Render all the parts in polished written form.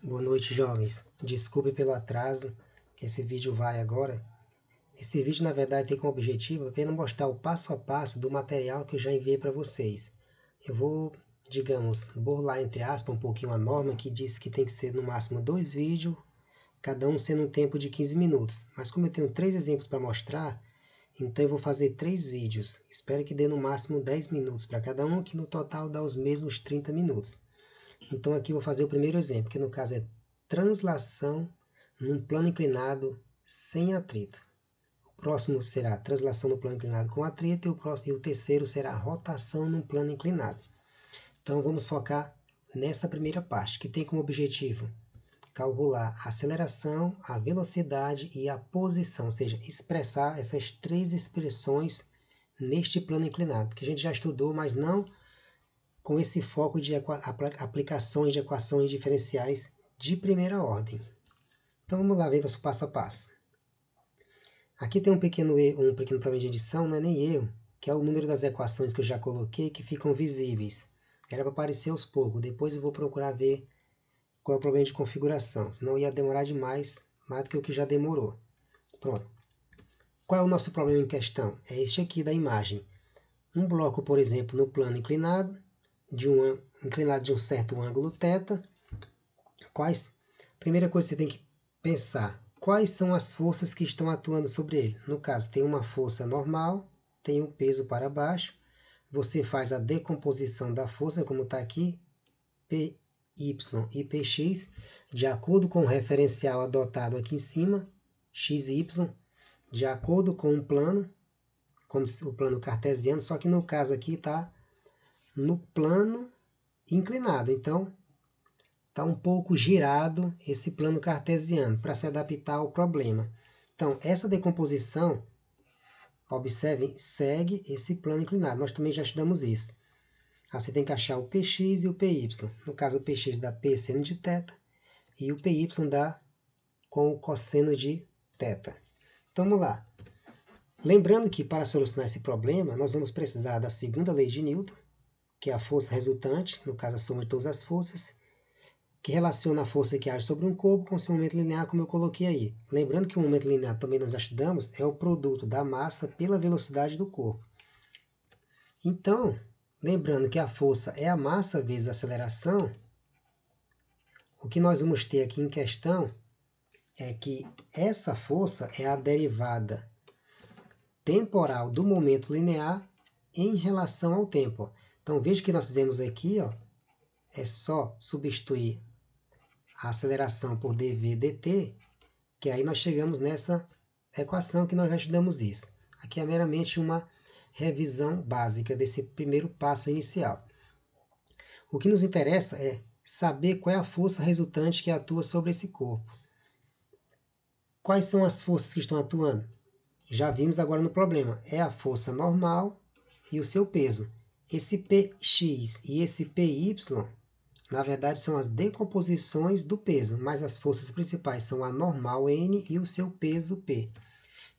Boa noite, jovens. Desculpe pelo atraso, que esse vídeo vai agora. Esse vídeo, na verdade, tem como objetivo apenas mostrar o passo a passo do material que eu já enviei para vocês. Eu vou, digamos, burlar, entre aspas, um pouquinho a norma que diz que tem que ser no máximo 2 vídeos, cada um sendo um tempo de 15 minutos. Mas como eu tenho 3 exemplos para mostrar, então eu vou fazer 3 vídeos. Espero que dê no máximo 10 minutos para cada um, que no total dá os mesmos 30 minutos. Então aqui eu vou fazer o primeiro exemplo, que no caso é translação num plano inclinado sem atrito. O próximo será translação no plano inclinado com atrito e o terceiro será rotação num plano inclinado. Então vamos focar nessa primeira parte, que tem como objetivo calcular a aceleração, a velocidade e a posição, ou seja, expressar essas 3 expressões neste plano inclinado, que a gente já estudou, mas não com esse foco de aplicações de equações diferenciais de primeira ordem. Então vamos lá ver nosso passo a passo. Aqui tem um pequeno problema de edição, não é nem erro, que é o número das equações que eu já coloquei que ficam visíveis. Era para aparecer aos poucos, depois eu vou procurar ver qual é o problema de configuração, senão ia demorar demais, mais do que o que já demorou. Pronto. Qual é o nosso problema em questão? É este aqui da imagem. Um bloco, por exemplo, no plano inclinado, inclinado de um certo ângulo θ. Primeira coisa que você tem que pensar, quais são as forças que estão atuando sobre ele? No caso, tem uma força normal, tem um peso para baixo, você faz a decomposição da força, como está aqui, Py e Px, de acordo com o referencial adotado aqui em cima, xy, de acordo com o plano, como o plano cartesiano, só que no caso aqui está no plano inclinado. Então, está um pouco girado esse plano cartesiano para se adaptar ao problema. Então, essa decomposição, observem, segue esse plano inclinado. Nós também já estudamos isso. Você tem que achar o Px e o Py. No caso, o Px dá P seno de θ e o Py dá com o cosseno de θ. Então, vamos lá. Lembrando que para solucionar esse problema, nós vamos precisar da segunda lei de Newton, que é a força resultante, no caso a soma de todas as forças, que relaciona a força que age sobre um corpo com seu momento linear, como eu coloquei aí. Lembrando que o momento linear também nós já estudamos, é o produto da massa pela velocidade do corpo. Então, lembrando que a força é a massa vezes a aceleração, o que nós vamos ter aqui em questão é que essa força é a derivada temporal do momento linear em relação ao tempo. Então, veja que nós fizemos aqui, é só substituir a aceleração por dv dt, que aí nós chegamos nessa equação que nós já estudamos isso. Aqui é meramente uma revisão básica desse primeiro passo inicial. O que nos interessa é saber qual é a força resultante que atua sobre esse corpo. Quais são as forças que estão atuando? Já vimos agora no problema. É a força normal e o seu peso. Esse Px e esse Py, na verdade, são as decomposições do peso, mas as forças principais são a normal N e o seu peso P.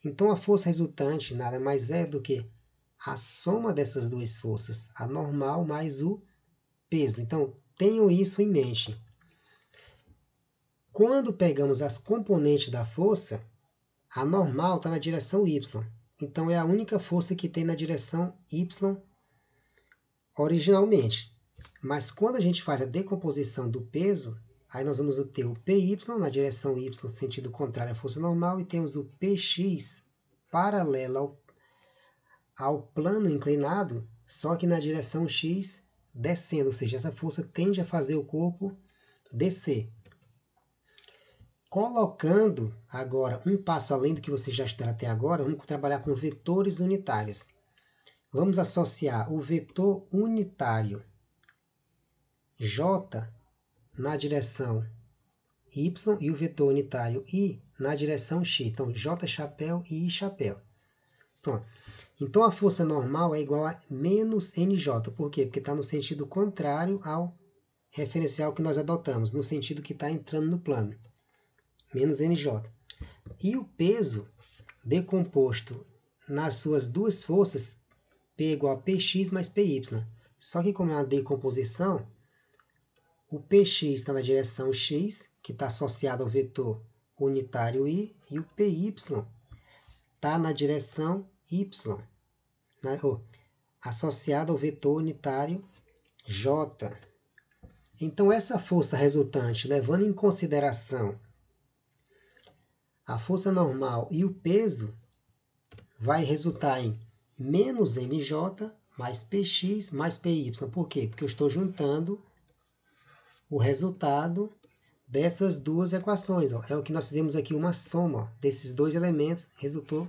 Então, a força resultante nada mais é do que a soma dessas duas forças, a normal mais o peso. Então, tenham isso em mente. Quando pegamos as componentes da força, a normal está na direção y. Então, é a única força que tem na direção y originalmente. Mas quando a gente faz a decomposição do peso, aí nós vamos ter o Py na direção y, no sentido contrário à força normal, e temos o Px paralelo ao plano inclinado, só que na direção x descendo, ou seja, essa força tende a fazer o corpo descer. Colocando agora um passo além do que você já estudou até agora, vamos trabalhar com vetores unitários. Vamos associar o vetor unitário J na direção y e o vetor unitário I na direção x. Então, J chapéu e I chapéu. Pronto. Então, a força normal é igual a menos NJ. Por quê? Porque está no sentido contrário ao referencial que nós adotamos, no sentido que está entrando no plano. Menos NJ. E o peso decomposto nas suas duas forças, P é igual a Px mais Py. Só que como é uma decomposição, o Px está na direção x que está associado ao vetor unitário I, e o PY está na direção Y, né? Associado ao vetor unitário J. Então, essa força resultante, levando em consideração a força normal e o peso, vai resultar em menos NJ mais PX mais PY. Por quê? Porque eu estou juntando o resultado dessas duas equações. Ó. É o que nós fizemos aqui, uma soma ó, desses dois elementos, resultou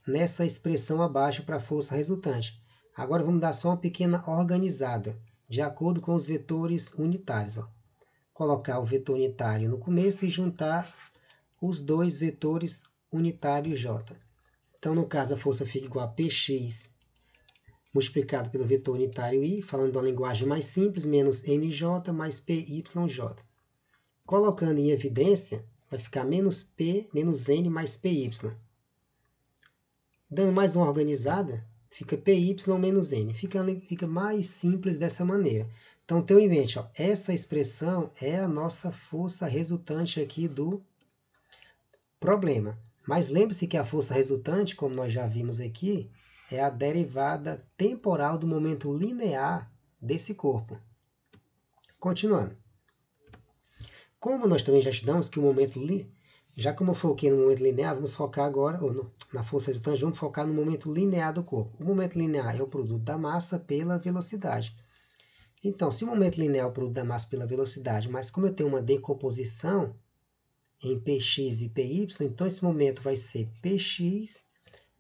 nessa expressão abaixo para a força resultante. Agora vamos dar só uma pequena organizada, de acordo com os vetores unitários. Ó. Colocar o vetor unitário no começo e juntar os dois vetores unitários J. Então, no caso, a força fica igual a Px multiplicado pelo vetor unitário I, falando de uma linguagem mais simples, menos NJ mais PYJ. Colocando em evidência, vai ficar menos P, menos N mais PY. Dando mais uma organizada, fica PY menos N. Fica mais simples dessa maneira. Então, tenham em mente, ó, essa expressão é a nossa força resultante aqui do problema. Mas lembre-se que a força resultante, como nós já vimos aqui, é a derivada temporal do momento linear desse corpo. Continuando. Como nós também já estudamos que o momento já como eu foquei no momento linear, vamos focar agora, na força resultante, vamos focar no momento linear do corpo. O momento linear é o produto da massa pela velocidade. Então, se o momento linear é o produto da massa pela velocidade, mas como eu tenho uma decomposição em Px e Py, então esse momento vai ser Px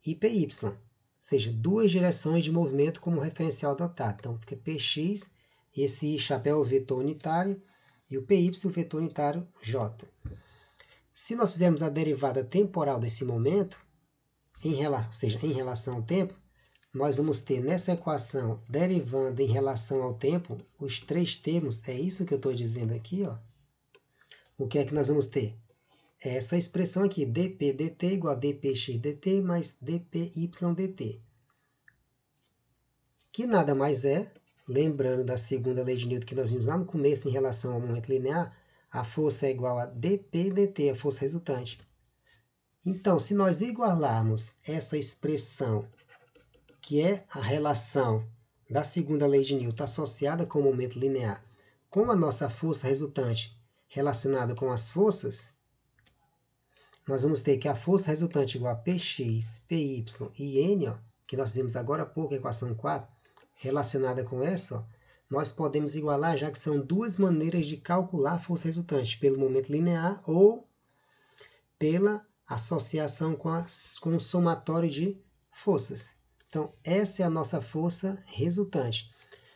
e Py. Ou seja, duas direções de movimento como referencial adotado. Então, fica Px, esse chapéu é o vetor unitário, e o Py, o vetor unitário J. Se nós fizermos a derivada temporal desse momento, ou seja, em relação ao tempo, nós vamos ter nessa equação, derivando em relação ao tempo, os três termos, é isso que eu estou dizendo aqui, ó. O que é que nós vamos ter? Essa expressão aqui, dp dt igual a dpx dt mais dpy dt. Que nada mais é, lembrando da segunda lei de Newton que nós vimos lá no começo em relação ao momento linear, a força é igual a dp dt, a força resultante. Então, se nós igualarmos essa expressão, que é a relação da segunda lei de Newton associada com o momento linear, com a nossa força resultante relacionada com as forças, nós vamos ter que a força resultante igual a Px, Py e N, ó, que nós vimos agora há pouco, a equação 4, relacionada com essa, ó, nós podemos igualar, já que são duas maneiras de calcular a força resultante, pelo momento linear ou pela associação com o somatório de forças. Então, essa é a nossa força resultante.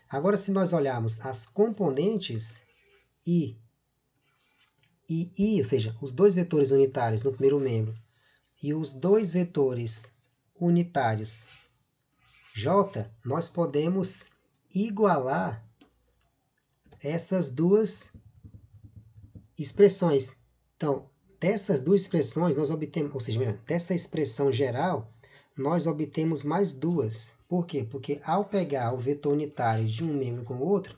Agora, se nós olharmos as componentes I e I, ou seja, os dois vetores unitários no primeiro membro e os dois vetores unitários J, nós podemos igualar essas duas expressões. Então, dessas duas expressões, nós obtemos, ou seja, dessa expressão geral, nós obtemos mais duas. Por quê? Porque ao pegar o vetor unitário de um membro com o outro,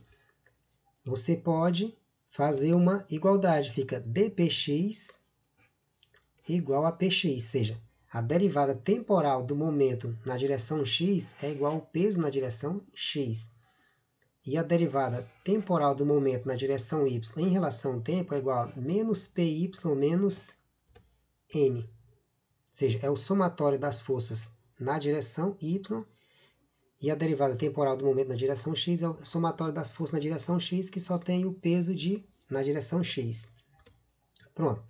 você pode fazer uma igualdade. Fica dpx igual a px, ou seja, a derivada temporal do momento na direção x é igual ao peso na direção x. E a derivada temporal do momento na direção y em relação ao tempo é igual a menos py menos n. Ou seja, é o somatório das forças na direção y e a derivada temporal do momento na direção x é o somatório das forças na direção x, que só tem o peso na direção x. Pronto.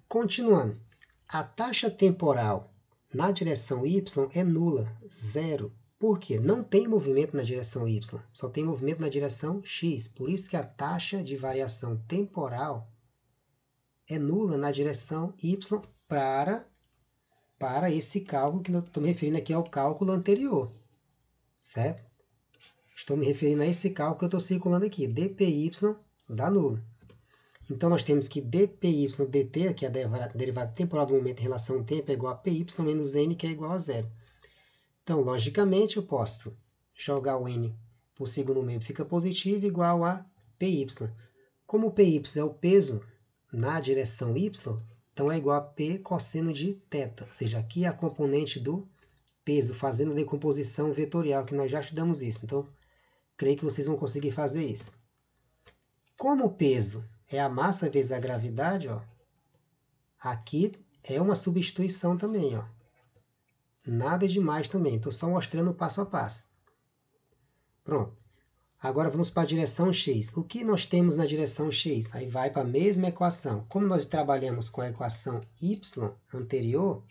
Continuando. A taxa temporal na direção y é nula, zero. Por quê? Não tem movimento na direção y, só tem movimento na direção x. Por isso que a taxa de variação temporal é nula na direção y para esse cálculo que eu estou me referindo aqui ao cálculo anterior. Certo? Estou me referindo a esse cálculo que eu estou circulando aqui. dpy dá nulo. Então, nós temos que dpy dt, que é a derivada temporal do momento em relação ao tempo, é igual a py menos n, que é igual a zero. Então, logicamente, eu posso jogar o n por segundo membro, fica positivo, igual a py. Como o py é o peso na direção y, então é igual a P cosseno de θ. Ou seja, aqui é a componente do peso, fazendo a decomposição vetorial, que nós já estudamos isso. Então, creio que vocês vão conseguir fazer isso. Como o peso é a massa vezes a gravidade, ó, aqui é uma substituição também. Ó. Nada demais também, estou só mostrando passo a passo. Pronto. Agora vamos para a direção x. O que nós temos na direção x? Aí vai para a mesma equação. Como nós trabalhamos com a equação y anterior,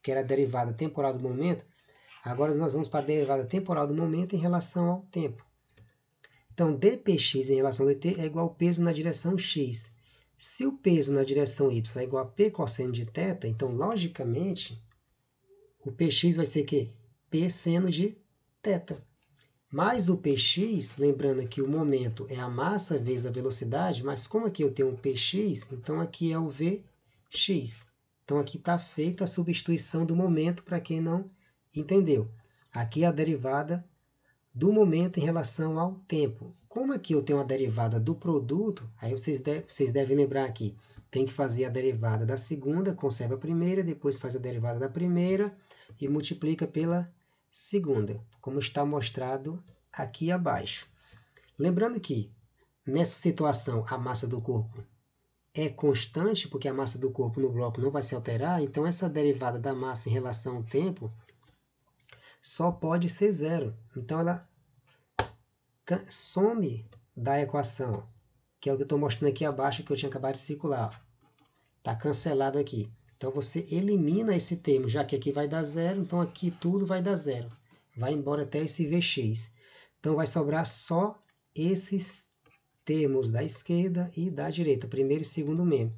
que era a derivada temporal do momento, agora nós vamos para a derivada temporal do momento em relação ao tempo. Então, dpx em relação a dt é igual ao peso na direção x. Se o peso na direção y é igual a p cosseno de θ, então, logicamente, o px vai ser o quê? P seno de θ. Mais o px, lembrando que o momento é a massa vezes a velocidade, mas como aqui eu tenho um px, então aqui é o vx. Então aqui está feita a substituição do momento, para quem não entendeu. Aqui é a derivada do momento em relação ao tempo. Como aqui eu tenho a derivada do produto, aí vocês devem lembrar aqui, tem que fazer a derivada da segunda, conserva a primeira, depois faz a derivada da primeira e multiplica pela segunda, como está mostrado aqui abaixo. Lembrando que, nessa situação, a massa do corpo é constante, porque a massa do corpo no bloco não vai se alterar, então essa derivada da massa em relação ao tempo só pode ser zero. Então, ela some da equação, que é o que eu estou mostrando aqui abaixo, que eu tinha acabado de circular. Está cancelado aqui. Então, você elimina esse termo, já que aqui vai dar zero, então aqui tudo vai dar zero. Vai embora até esse Vx. Então, vai sobrar só esses termos da esquerda e da direita, primeiro e segundo membro.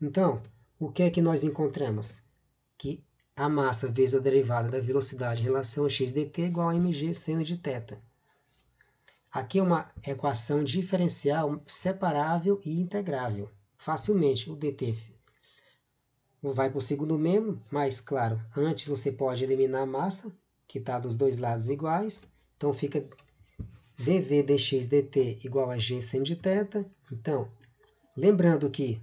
Então, o que é que nós encontramos? Que a massa vezes a derivada da velocidade em relação a x dt é igual a mg seno de θ. Aqui é uma equação diferencial separável e integrável. Facilmente, o dt vai para o segundo membro, mas, claro, antes você pode eliminar a massa, que está dos dois lados iguais. Então, fica dv dx dt igual a g seno de θ. Então, lembrando que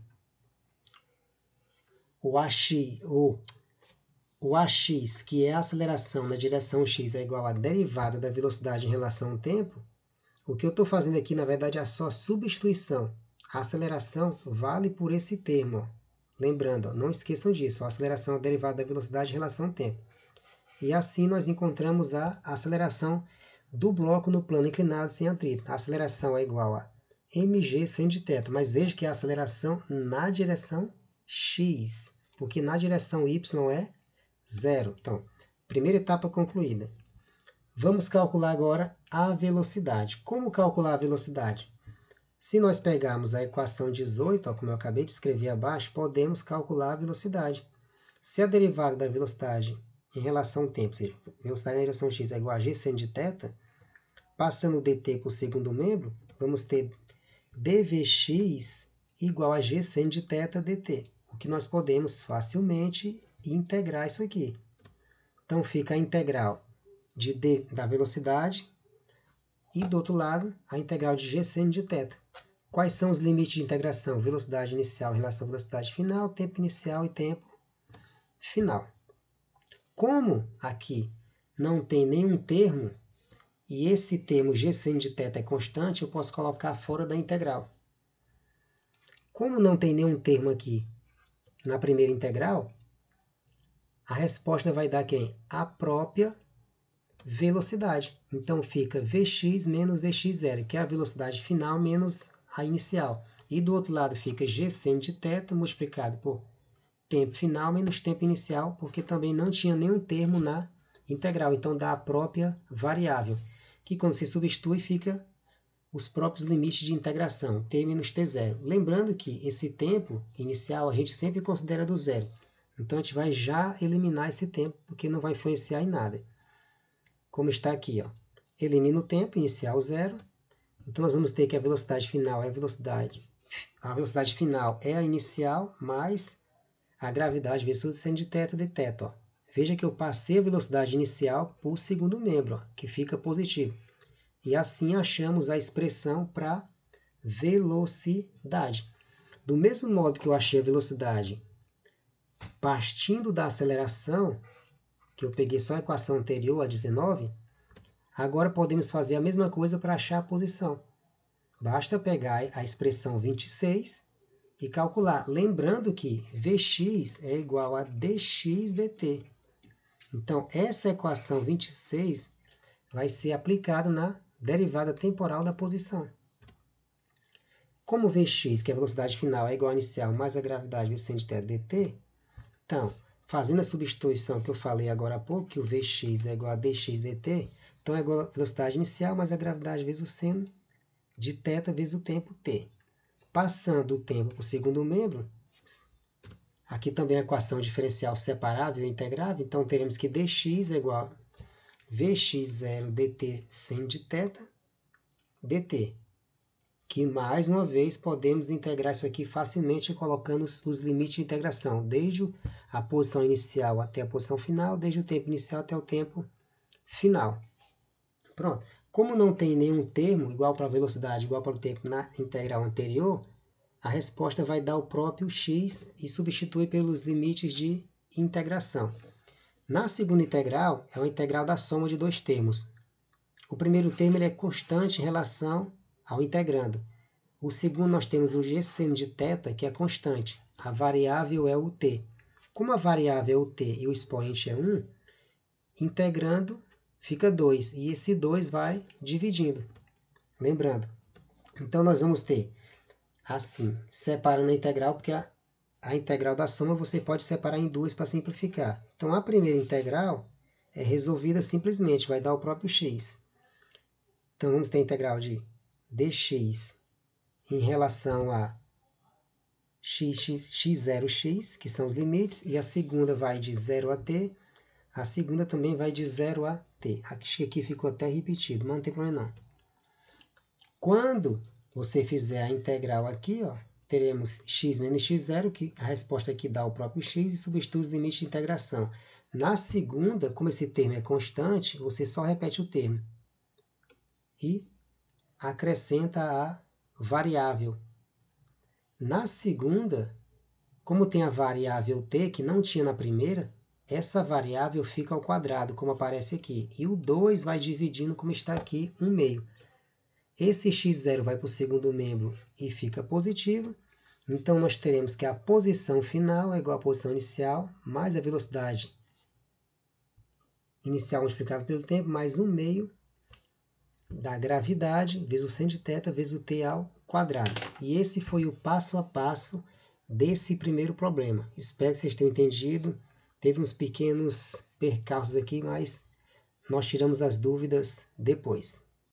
o AX, que é a aceleração na direção x, é igual à derivada da velocidade em relação ao tempo, o que eu estou fazendo aqui, na verdade, é só substituição. A aceleração vale por esse termo. Ó. Lembrando, ó, não esqueçam disso, a aceleração é a derivada da velocidade em relação ao tempo. E assim nós encontramos a aceleração do bloco no plano inclinado sem atrito. A aceleração é igual a mg seno de θ, mas veja que é a aceleração na direção x, porque na direção y é zero. Então, primeira etapa concluída. Vamos calcular agora a velocidade. Como calcular a velocidade? Se nós pegarmos a equação 18, ó, como eu acabei de escrever abaixo, podemos calcular a velocidade. Se a derivada da velocidade em relação ao tempo, ou seja, velocidade na direção x é igual a g seno de θ, passando o dt para o segundo membro, vamos ter dvx igual a g seno de θ dt, o que nós podemos facilmente integrar isso aqui. Então, fica a integral de d da velocidade e, do outro lado, a integral de g seno de θ. Quais são os limites de integração? Velocidade inicial em relação à velocidade final, tempo inicial e tempo final. Como aqui não tem nenhum termo, e esse termo g seno de θ é constante, eu posso colocar fora da integral. Como não tem nenhum termo aqui na primeira integral, a resposta vai dar quem? A própria velocidade. Então fica Vx menos Vx0, que é a velocidade final menos a inicial. E do outro lado fica g seno de θ multiplicado por tempo final menos tempo inicial, porque também não tinha nenhum termo na integral. Então dá a própria variável, que quando se substitui fica os próprios limites de integração, t menos t0. Lembrando que esse tempo inicial a gente sempre considera do zero. Então a gente vai já eliminar esse tempo, porque não vai influenciar em nada. Como está aqui, ó. Elimina o tempo inicial zero. Então nós vamos ter que a velocidade final é a velocidade. A velocidade final é a inicial mais a gravidade vezes o seno de θ dθ. Ó. Veja que eu passei a velocidade inicial para o segundo membro, ó, que fica positivo. E assim achamos a expressão para velocidade. Do mesmo modo que eu achei a velocidade partindo da aceleração, que eu peguei só a equação anterior, a 19, agora podemos fazer a mesma coisa para achar a posição. Basta pegar a expressão 26 e calcular. Lembrando que Vx é igual a dx dt. Então, essa equação 26 vai ser aplicada na derivada temporal da posição. Como Vx, que é a velocidade final, é igual à inicial mais a gravidade vezes o seno de θ dt, então, fazendo a substituição que eu falei agora há pouco, que o Vx é igual a dx dt, então é igual a velocidade inicial mais a gravidade vezes o seno de θ vezes o tempo t. Passando o tempo para o segundo membro, aqui também a equação diferencial separável e integrável, então teremos que dx é igual a Vx0 dt seno de θ dt, que mais uma vez podemos integrar isso aqui facilmente colocando os limites de integração, desde a posição inicial até a posição final, desde o tempo inicial até o tempo final. Pronto. Como não tem nenhum termo igual para a velocidade, igual para o tempo na integral anterior, a resposta vai dar o próprio x e substitui pelos limites de integração. Na segunda integral, é uma integral da soma de dois termos. O primeiro termo ele é constante em relação ao integrando. O segundo, nós temos o g seno de θ, que é constante. A variável é o t. Como a variável é o t e o expoente é 1, integrando fica 2. E esse 2 vai dividindo. Lembrando. Então, nós vamos ter assim, separando a integral, porque a integral da soma você pode separar em duas para simplificar. Então, a primeira integral é resolvida simplesmente, vai dar o próprio x. Então, vamos ter a integral de dx em relação a x0x, que são os limites, e a segunda vai de 0 a t, a segunda também vai de 0 a t. Acho que aqui ficou até repetido, mas não tem problema não. Quando você fizer a integral aqui, ó, teremos x menos x0, que a resposta aqui dá o próprio x, e substitui os limites de integração. Na segunda, como esse termo é constante, você só repete o termo. E acrescenta a variável. Na segunda, como tem a variável t, que não tinha na primeira, essa variável fica ao quadrado, como aparece aqui. E o 2 vai dividindo, como está aqui, 1/2. Esse x0 vai para o segundo membro e fica positivo. Então, nós teremos que a posição final é igual à posição inicial, mais a velocidade inicial multiplicada pelo tempo, mais 1/2 da gravidade, vezes o seno de θ, vezes o t ao quadrado. E esse foi o passo a passo desse primeiro problema. Espero que vocês tenham entendido. Teve uns pequenos percalços aqui, mas nós tiramos as dúvidas depois.